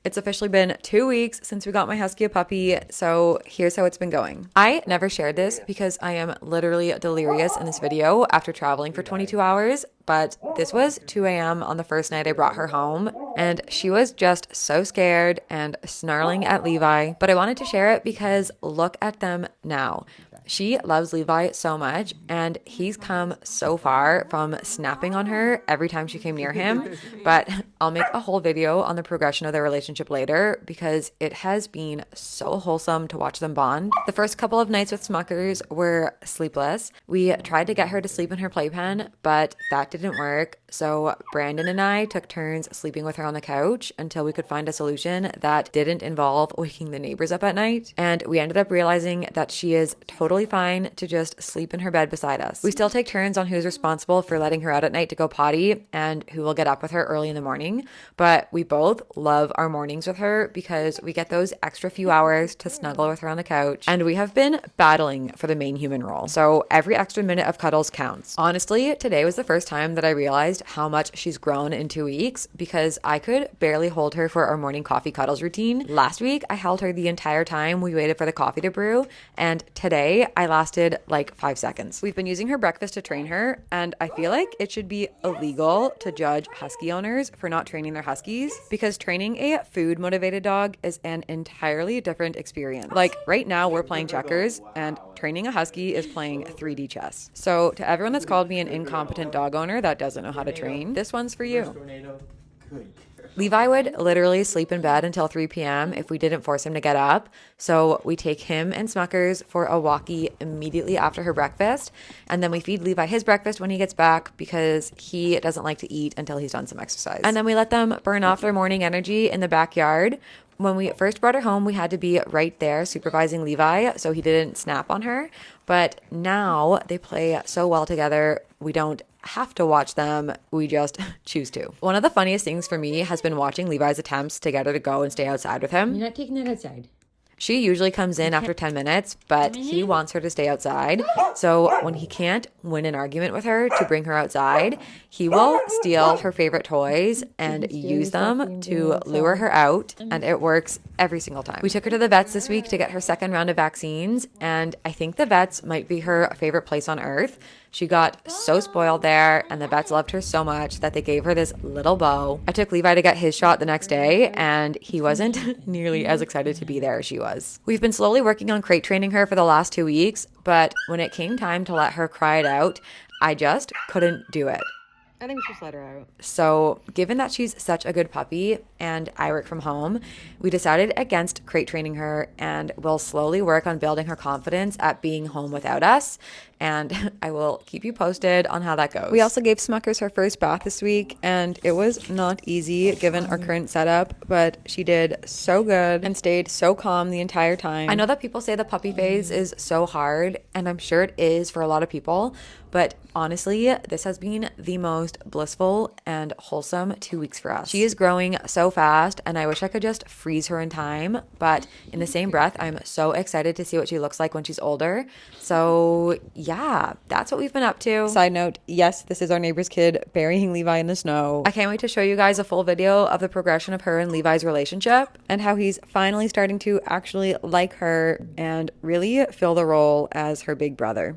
It's officially been 2 weeks since we got my husky a puppy, so here's how it's been going. I never shared this because I am literally delirious in this video after traveling for 22 hours, but this was 2 a.m. on the first night I brought her home, and she was just so scared and snarling at Levi, but I wanted to share it because look at them now. She loves Levi so much, and he's come so far from snapping on her every time she came near him, but I'll make a whole video on the progression of their relationship later because it has been so wholesome to watch them bond. The first couple of nights with Smuckers were sleepless. We tried to get her to sleep in her playpen, but that didn't work. So Brandon and I took turns sleeping with her on the couch until we could find a solution that didn't involve waking the neighbors up at night. And we ended up realizing that she is totally fine to just sleep in her bed beside us. We still take turns on who's responsible for letting her out at night to go potty and who will get up with her early in the morning. But we both love our mornings with her because we get those extra few hours to snuggle with her on the couch. And we have been battling for the main human role. So every extra minute of cuddles counts. Honestly, today was the first time that I realized how much she's grown in 2 weeks because I could barely hold her for our morning coffee cuddles routine. Last week, I held her the entire time we waited for the coffee to brew, and today I lasted like 5 seconds. We've been using her breakfast to train her, and I feel like it should be illegal to judge husky owners for not training their huskies because training a food motivated dog is an entirely different experience. Like right now we're playing checkers and training a husky is playing 3D chess. So to everyone that's called me an incompetent dog owner that doesn't know how to train, this one's for you. Levi would literally sleep in bed until 3 p.m. if we didn't force him to get up. So we take him and Smuckers for a walkie immediately after her breakfast. And then we feed Levi his breakfast when he gets back because he doesn't like to eat until he's done some exercise. And then we let them burn off their morning energy in the backyard. When we first brought her home, we had to be right there supervising Levi so he didn't snap on her. But now they play so well together, we don't have to watch them. We just choose to. One of the funniest things for me has been watching Levi's attempts to get her to go and stay outside with him. You're not taking that outside. She usually comes in after 10 minutes, but he wants her to stay outside. So when he can't win an argument with her to bring her outside, he will steal her favorite toys and use them to lure her out, and it works every single time. We took her to the vets this week to get her second round of vaccines, and I think the vets might be her favorite place on earth. She got so spoiled there, and the vets loved her so much that they gave her this little bow. I took Levi to get his shot the next day, and he wasn't nearly as excited to be there as she was. We've been slowly working on crate training her for the last 2 weeks, but when it came time to let her cry it out, I just couldn't do it. I think we should let her out. So given that she's such a good puppy and I work from home, we decided against crate training her, and we'll slowly work on building her confidence at being home without us. And I will keep you posted on how that goes. We also gave Smuckers her first bath this week, and it was not easy given our current setup, but she did so good and stayed so calm the entire time. I know that people say the puppy phase is so hard, and I'm sure it is for a lot of people, but honestly, this has been the most blissful and wholesome 2 weeks for us. She is growing so fast, and I wish I could just freeze her in time, but in the same breath, I'm so excited to see what she looks like when she's older. So yeah, that's what we've been up to. Side note, yes, this is our neighbor's kid burying Levi in the snow. I can't wait to show you guys a full video of the progression of her and Levi's relationship and how he's finally starting to actually like her and really fill the role as her big brother.